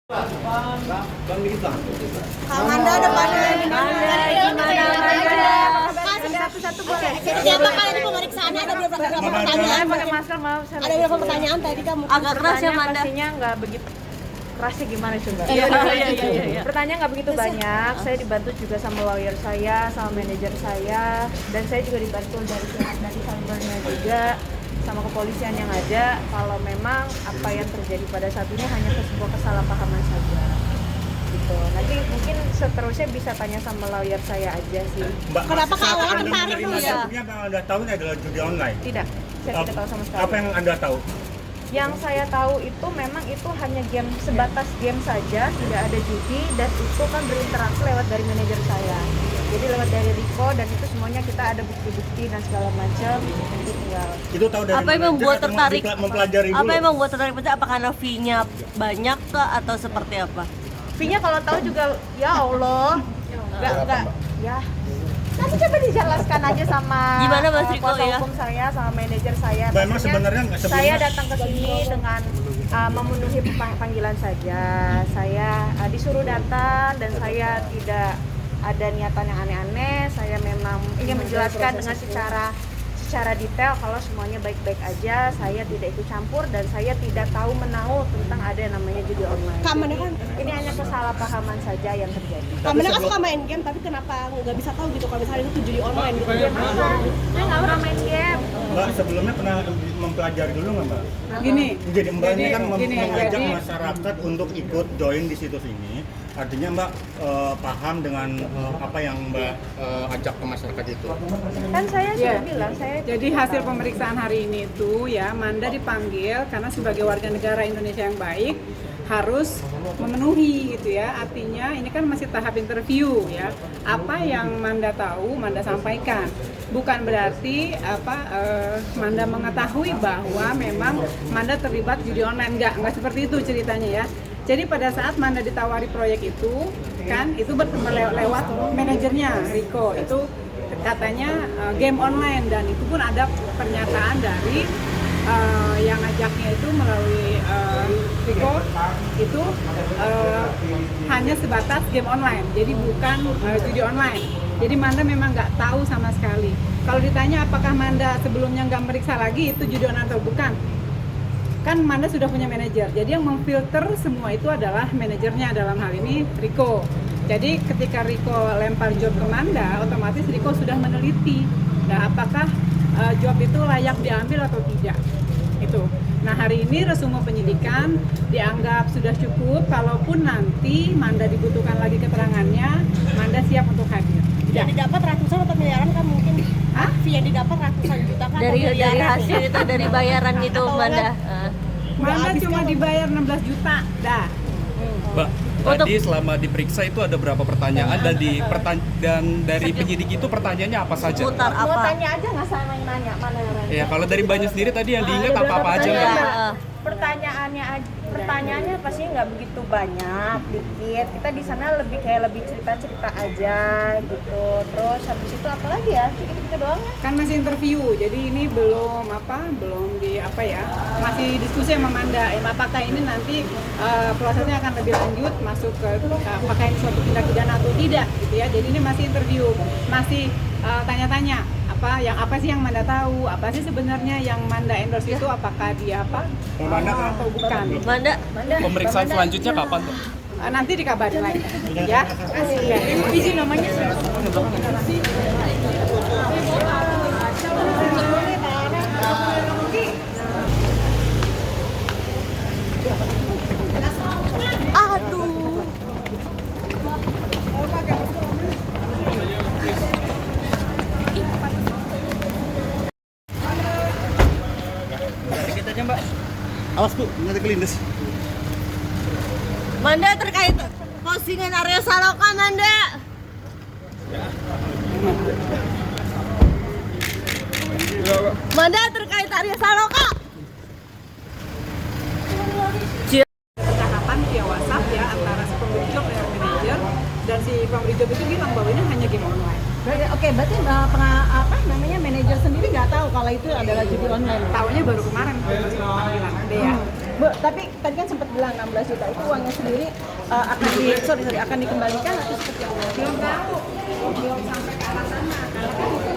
Kang Manda depannya di mana? Satu-satu boleh. Siapa kali ini pemeriksaannya ada beberapa pertanyaan? Pakai masker, maaf. Ada beberapa pertanyaan tadi kamu. Agak keras ya Manda. Pastinya nggak begitu kerasnya gimana coba? Iya. Pertanyaan nggak begitu banyak. Saya dibantu juga sama lawyer saya, sama manajer saya, dan saya juga dibantu dari cybernya juga, sama kepolisian yang ada. Kalau memang apa yang terjadi pada saat ini hanya sebuah kesalahpahaman saja. Gitu. Nanti mungkin seterusnya bisa tanya sama lawyer saya aja sih. Mbak, Kenapa saat kalau Anda tertarik menerima ya? sebelumnya yang Anda tahu ini adalah judi online? Tidak, saya tidak tahu sama sekali. Apa yang Anda tahu? Yang saya tahu itu memang itu hanya game, sebatas game saja, tidak ada judi, dan itu kan berinteraksi lewat dari manajer saya. Jadi lewat dari Rico, dan itu semuanya kita ada bukti-bukti dan segala macam. Itu tinggal. Itu tahu dari Apa yang manajer membuat atau tertarik? mempelajari Apa dulu? yang membuat tertarik? Apa karena fee-nya banyak kah atau seperti apa? Fee-nya kalau tahu juga, ya Allah, enggak, ya. Nanti coba dijelaskan aja sama Gimana, Mas Riko, kuasa ya? hukum saya, sama manajer saya. Mbak, emang Maksudnya, sebenarnya nggak sebelumnya- saya datang ke sini dengan memenuhi panggilan saja. Saya disuruh datang dan saya tidak ada niatan yang aneh-aneh. Saya memang ingin menjelaskan dengan secara detail kalau semuanya baik-baik aja. Saya tidak ikut campur dan saya tidak tahu menahu tentang ada yang namanya judi online. Kak Manda kan, Ini hanya kesalahpahaman saja yang terjadi. Kak Manda kan suka main game, tapi kenapa nggak bisa tahu gitu kalau misalnya itu judi online gitu? Game apa? Saya nggak pernah main game. Mbak, sebelumnya pernah mempelajari dulu nggak Mbak? Gini, Jadi Mbak ini kan gini, mengajak jadi- masyarakat untuk ikut join di situs ini. Artinya Mbak paham dengan apa yang Mbak ajak ke masyarakat itu? Kan saya sudah Ya. bilang, saya Jadi hasil pemeriksaan hari ini itu ya Manda dipanggil karena sebagai warga negara Indonesia yang baik harus memenuhi gitu ya. Artinya ini kan masih tahap interview ya. Apa yang Manda tahu Manda sampaikan. Bukan berarti Manda mengetahui bahwa memang Manda terlibat judi online, enggak seperti itu ceritanya ya. Jadi pada saat Manda ditawari proyek itu kan itu lewat manajernya Rico itu katanya game online, dan itu pun ada pernyataan dari yang ngajaknya itu melalui Rico itu hanya sebatas game online, jadi bukan judi online. Jadi Manda memang nggak tahu sama sekali. Kalau ditanya apakah Manda sebelumnya nggak meriksa lagi itu judi online atau bukan, kan Manda sudah punya manajer. Jadi yang memfilter semua itu adalah manajernya, dalam hal ini Rico. Jadi ketika Rico lempar job ke Manda, otomatis Rico sudah meneliti, nah apakah job itu layak diambil atau tidak. Itu. Nah hari ini resume penyidikan dianggap sudah cukup. Kalaupun nanti Manda dibutuhkan lagi keterangannya, Manda siap untuk hadir. Yang didapat ratusan atau miliaran kan mungkin? Hah? Fee yang didapat ratusan juta kan? Dari atau miliaran? hasil itu, dari bayaran gitu Atau Manda. Manda cuma dibayar 16 juta, dah. Mbak, tadi selama diperiksa itu ada berapa pertanyaan dan dari penyidik itu pertanyaannya apa saja? Putar mau apa? tanya aja nggak sama yang nanya, mana yang nanya? Ya, kalau dari Mbaknya sendiri tadi yang diingat Ada apa-apa berapa aja pertanyaan, Mbak? Mbak? Pertanyaannya pasti nggak begitu banyak, dikit. Kita di sana lebih cerita-cerita aja gitu. Terus habis itu apa lagi ya? Gitu doang ya. Kan masih interview, jadi ini belum masih diskusi sama Manda. Apakah ini nanti prosesnya akan lebih lanjut masuk ke apakah ini suatu tindak pidana atau tidak gitu ya. Jadi ini masih interview, masih tanya-tanya apa sih yang Manda tahu, apa sih sebenarnya yang Manda endorse itu, apakah dia atau bukan. Manda, Pemeriksaan selanjutnya kapan, Mbak? Nanti dikabarin lagi ya. Izin namanya. aduh. Sedikit aja Mbak. Awas Bu, nanti kelindes. Manda terkait postingan Arya Saloka, Manda. Manda terkait Arya Saloka. Percakapan via WhatsApp ya antara si pemberi job dengan manajer, dan si pemberi job itu bilang bahwa ini hanya game online. Oke, berarti manajer sendiri nggak tahu kalau itu adalah judi online. Taunya baru kemarin panggilan Dea. Bu, tapi tadi kan sempat bilang 16 juta itu uangnya sendiri akan dikembalikan atau seperti apa? Belum tahu, belum sampai ke arah sana karena kan itu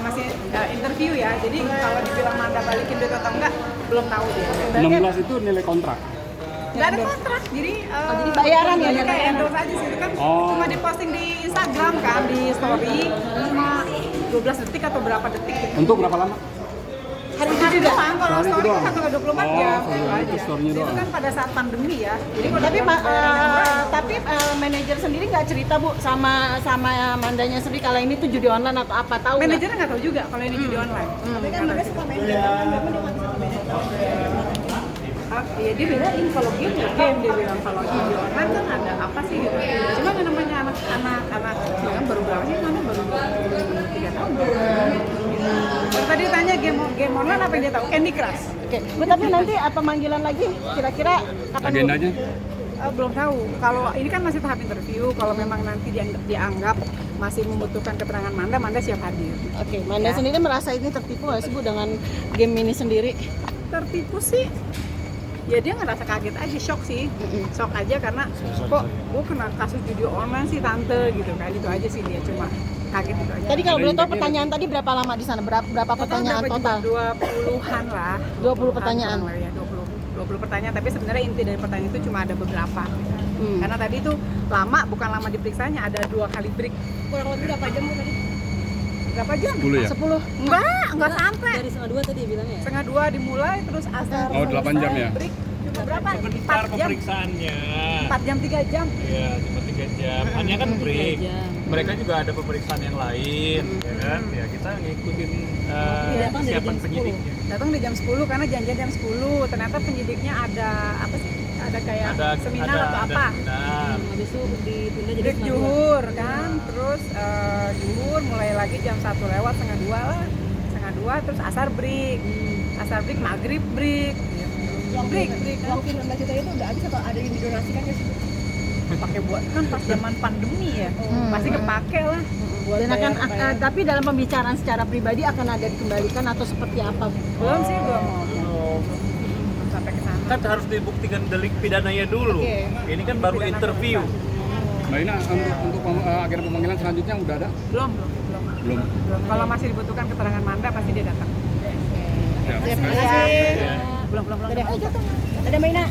masih interview ya. Jadi kalau dibilang Manda balikin duit atau enggak belum tahu dia. 16 itu nilai kontrak. Nggak ada kontrak, jadi jadi bayaran ya, kayak endorse aja sih, itu kan cuma diposting di Instagram kan, di story cuma 12 detik atau berapa detik gitu. Untuk berapa lama? Hari itu doang, kalau Hari itu story doang. kan 24 jam gitu itu aja. story-nya Itu doang. kan pada saat pandemi ya. Jadi kalau Tapi manajer sendiri nggak cerita Bu sama mandanya sendiri kalau ini tuh judi online atau apa, tahu nggak? manajernya nggak tahu juga kalau ini judi online. Tapi kan mereka suka main game, kan memang dia nggak bisa main. Ya dia bedain kalau game ya game, dia bilang kalau judi online kan ada apa sih gitu. Cuma yang namanya anak kecil kan baru berapa sih, mana baru 3 tahun. Terus tadi tanya game online apa yang dia tahu? Candy Crush. Oke, Bu, tapi nanti apa panggilan lagi? Kira-kira kapan? Bu? Agendanya? Belum tahu. Kalau ini kan masih tahap interview. Kalau memang nanti dianggap masih membutuhkan keterangan Manda siap hadir. Oke, Manda sendiri merasa ini tertipu nggak sih Bu dengan game ini sendiri? Tertipu sih. Ya dia ngerasa kaget aja, shock sih. Shock aja karena kok gue kena kasus judi online sih tante gitu kan. Itu aja sih dia cuma kaget itu aja. Tadi kalau boleh tahu pertanyaan tadi berapa lama di sana? Berapa pertanyaan total? 20-an lah. 20 pertanyaan. Ya, 20 pertanyaan, tapi sebenarnya inti dari pertanyaan itu cuma ada beberapa. Karena tadi itu lama, bukan lama diperiksanya, ada 2 kali break. Kurang lebih berapa jam Bu tadi? Berapa jam? 10 ya? 10. Enggak sampai. Dari setengah 2 tadi bilangnya ya? Setengah 2 dimulai, terus asar. Oh, 8 jam ya? Break cuma berapa? Sebentar 4 jam. pemeriksaannya. 4 jam 3 jam. Iya, cuma 3 jam. Hanya kan break. Mereka juga ada pemeriksaan yang lain, ya kan? Ya kita ngikutin kesiapan penyidiknya. Datang di jam 10 karena janjian jam 10. Ternyata penyidiknya ada apa sih? Ada kayak seminar atau apa? Seminar. Habis itu ditunda jadi Break juhur kan, terus juhur mulai lagi jam 1 lewat setengah 2 lah, setengah 2 terus asar break, asar break maghrib break, break. Uang 16 juta itu udah habis atau ada yang didonasikan ya sih? Pakai buat kan pas zaman pandemi ya, pasti kepake lah. Dan akan tapi dalam pembicaraan secara pribadi akan ada dikembalikan atau seperti apa? Belum sih, belum sampai ke sana. Kan harus dibuktikan delik pidananya dulu. Oke. Ini kan baru Pidana interview. Mbak Ina, untuk agenda pemanggilan selanjutnya udah ada? Belum. Belum. Kalau masih dibutuhkan keterangan Manda pasti dia datang. Ya. Terima kasih. Belum. Ada Mbak Ina.